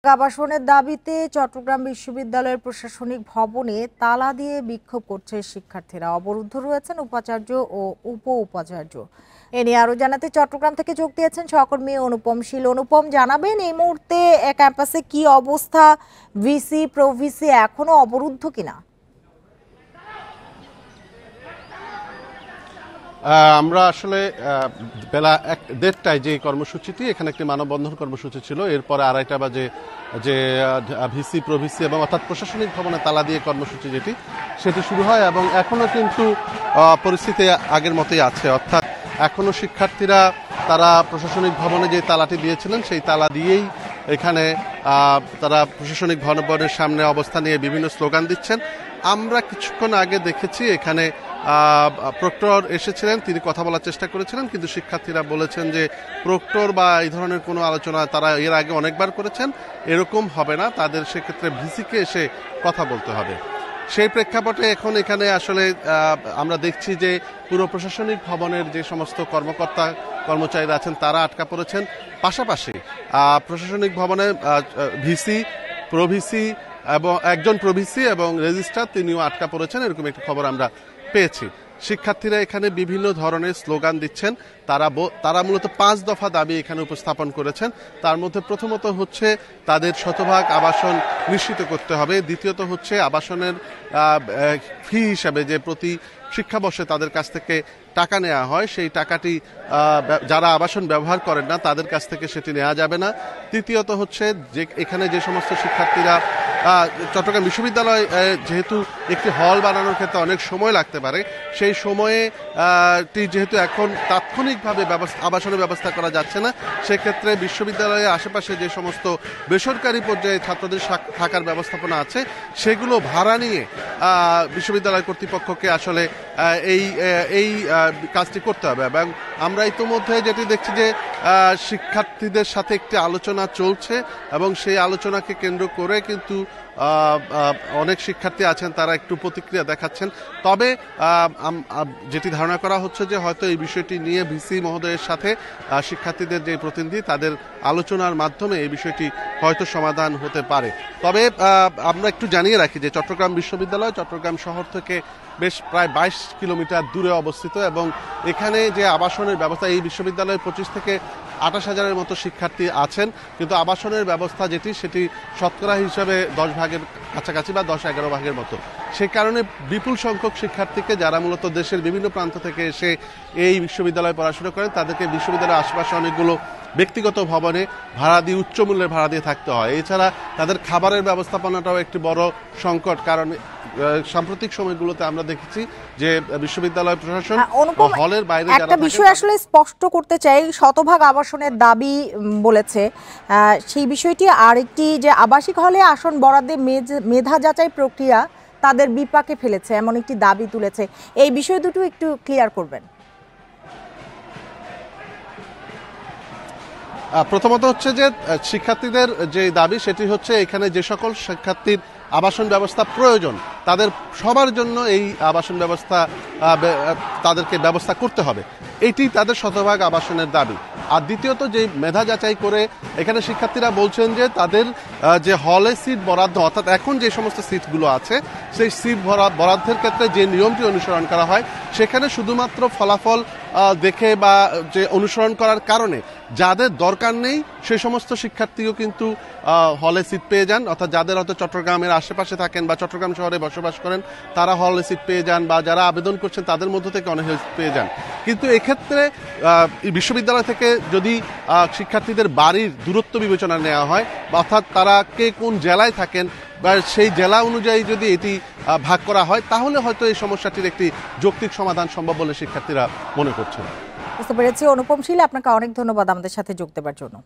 আবাসনের দাবিতে চট্টগ্রাম বিশ্ববিদ্যালয়ের প্রশাসনিক ভবনে তালা দিয়ে বিক্ষোভ করছে শিক্ষার্থীরা। অবরুদ্ধ রয়েছেন উপাচার্য ও উপ উপাচার্য। এ নিয়ে আরো জানাতে চট্টগ্রাম থেকে যোগ দিয়েছেন সহকর্মী অনুপম শীল। অনুপম, জানাবেন এই মুহূর্তে ক্যাম্পাসে কি অবস্থা? ভিসি প্রভিসি এখনো অবরুদ্ধ কিনা? আমরা আসলে বেলা 1:30টায় যে কর্মসূচিটি, এখানে একটি মানববন্ধন কর্মসূচি ছিল, এরপরে 2:30টা বাজে যে ভিসি প্রভিসি এবং অর্থাৎ প্রশাসনিক ভবনে তালা দিয়ে কর্মসূচি সেটি শুরু হয় এবং এখনো কিন্তু পরিস্থিতি আগের মতোই আছে। অর্থাৎ এখনো শিক্ষার্থীরা তারা প্রশাসনিক ভবনে যে তালাটি দিয়েছিলেন সেই তালা দিয়েই এখানে তারা প্রশাসনিক ভবনের সামনে অবস্থান নিয়ে বিভিন্ন স্লোগান দিচ্ছেন। আমরা কিছুক্ষণ আগে দেখেছি এখানে প্রক্টর এসেছিলেন, তিনি কথা বলার চেষ্টা করেছিলেন, কিন্তু শিক্ষার্থীরা বলেছেন যে প্রক্টর বা এই ধরনের কোনো আলোচনা তারা এর আগে অনেকবার করেছেন, এরকম হবে না, তাদের সেক্ষেত্রে ভিসিকে এসে কথা বলতে হবে। সেই প্রেক্ষাপটে এখন এখানে আসলে আমরা দেখছি যে পুরো প্রশাসনিক ভবনের যে সমস্ত কর্মকর্তা কর্মচারীরা আছেন তারা আটকা পড়েছেন। পাশাপাশি প্রশাসনিক ভবনে ভিসি প্রভিসি এবং একজন প্রভিসি এবং রেজিস্ট্রার তিনিও আটকা পড়েছেন, এরকম একটি খবর আমরা পেয়েছি। শিক্ষার্থীরা এখানে বিভিন্ন ধরনের স্লোগান দিচ্ছেন। তারা মূলত 5 দফা দাবি এখানে উপস্থাপন করেছেন। তার মধ্যে প্রথমত হচ্ছে তাদের শতভাগ আবাসন নিশ্চিত করতে হবে। দ্বিতীয়ত হচ্ছে আবাসনের ফি হিসাবে যে প্রতি শিক্ষাবর্ষে তাদের কাছ থেকে টাকা নেওয়া হয়, সেই টাকাটি যারা আবাসন ব্যবহার করেন না তাদের কাছ থেকে সেটি নেওয়া যাবে না। তৃতীয়ত হচ্ছে যে এখানে যে সমস্ত শিক্ষার্থীরা চট্টগ্রাম বিশ্ববিদ্যালয় যেহেতু একটি হল বানানোর ক্ষেত্রে অনেক সময় লাগতে পারে, সেই সময়ে যেহেতু এখন তাৎক্ষণিকভাবে আবাসনের ব্যবস্থা করা যাচ্ছে না, সেক্ষেত্রে বিশ্ববিদ্যালয়ের আশেপাশে যে সমস্ত বেসরকারি পর্যায়ে ছাত্রদের থাকার ব্যবস্থাপনা আছে সেগুলো ভাড়া নিয়ে বিশ্ববিদ্যালয় কর্তৃপক্ষকে আসলে এই কাজটি করতে হবে। এবং আমরা ইতিমধ্যে যেটি দেখছি যে শিক্ষার্থীদের সাথে একটি আলোচনা চলছে এবং সেই আলোচনাকে কেন্দ্র করে কিন্তু অনেক শিক্ষার্থী আছেন তারা একটু প্রতিক্রিয়া দেখাচ্ছেন। তবে যেটি ধারণা করা হচ্ছে যে হয়তো এই বিষয়টি নিয়ে ভিসি মহোদয়ের সাথে শিক্ষার্থীদের যে প্রতিনিধি তাদের আলোচনার মাধ্যমে এই বিষয়টি হয়তো সমাধান হতে পারে। তবে আমরা একটু জানিয়ে রাখি যে চট্টগ্রাম বিশ্ববিদ্যালয় চট্টগ্রাম শহর থেকে বেশ প্রায় 22 কিলোমিটার দূরে অবস্থিত এবং এখানে যে আবাসনের ব্যবস্থা, এই বিশ্ববিদ্যালয়ে 25 থেকে 28 হাজারের মতো শিক্ষার্থী আছেন, কিন্তু আবাসনের ব্যবস্থা সেটি শতকরা হিসাবে 10 ভাগের কাছাকাছি বা 10-11 ভাগের মতো। সেই কারণে বিপুল সংখ্যক শিক্ষার্থীকে যারা মূলত দেশের বিভিন্ন প্রান্ত থেকে এসে এই বিশ্ববিদ্যালয়ে পড়াশোনা করেন তাদেরকে বিশ্ববিদ্যালয়ের আশেপাশে অনেকগুলো ব্যক্তিগত ভবনে ভাড়া দিয়ে উচ্চ মূল্যের ভাড়া দিয়ে থাকতে হয়। এছাড়া তাদের খাবারের ব্যবস্থাপনাটাও একটি বড় সংকট, কারণ সাম্প্রতিক সময়গুলোতে আমরা দেখেছি যে বিশ্ববিদ্যালয় প্রশাসন হলের বাইরে একটা বিষয় আসলে স্পষ্ট করতে চাই, শতভাগ আবাসনের দাবি বলেছে সেই বিষয়টি, আরেকটি যে আবাসিক হলে আসন বরাদ্দে মেধা যাচাই প্রক্রিয়া তাদের বিপাকে ফেলেছে এমন একটি দাবি তুলেছে। এই বিষয় দুটো একটু ক্লিয়ার করবেন। প্রথমত হচ্ছে যে শিক্ষার্থীদের যে দাবি সেটি হচ্ছে এখানে যে সকল শিক্ষার্থীর আবাসন ব্যবস্থা প্রয়োজন তাদের সবার জন্য এই আবাসন ব্যবস্থা তাদেরকে ব্যবস্থা করতে হবে, এটি তাদের শতভাগ আবাসনের দাবি। আর দ্বিতীয়ত যে মেধা যাচাই করে এখানে শিক্ষার্থীরা বলছেন যে তাদের যে হলে সিট বরাদ্দ, অর্থাৎ এখন যে সমস্ত সিটগুলো আছে সেই সিট বরাদ্দের ক্ষেত্রে যে নিয়মটি অনুসরণ করা হয় সেখানে শুধুমাত্র ফলাফল দেখে বা যে অনুসরণ করার কারণে যাদের দরকার নেই সেই সমস্ত শিক্ষার্থীও কিন্তু হলে সিট পেয়ে যান। অর্থাৎ যাদের হয়তো চট্টগ্রামের আশেপাশে থাকেন বা চট্টগ্রাম শহরে বসবাস করেন তারা হলে সিট পেয়ে যান, বা যারা আবেদন করছেন তাদের মধ্য থেকে অনেক সিট পেয়ে যান। কিন্তু এক্ষেত্রে বিশ্ববিদ্যালয় থেকে যদি শিক্ষার্থীদের বাড়ির দূরত্ব বিবেচনা নেওয়া হয়, অর্থাৎ তারা কে কোন জেলায় থাকেন বা সেই জেলা অনুযায়ী যদি এটি ভাগ করা হয় তাহলে হয়তো এই সমস্যাটির একটি যৌক্তিক সমাধান সম্ভব বলে শিক্ষার্থীরা মনে করছেন। বুঝতে পেরেছি। অনুপম শীল, আপনাকে অনেক ধন্যবাদ আমাদের সাথে যোগ দেওয়ার জন্য।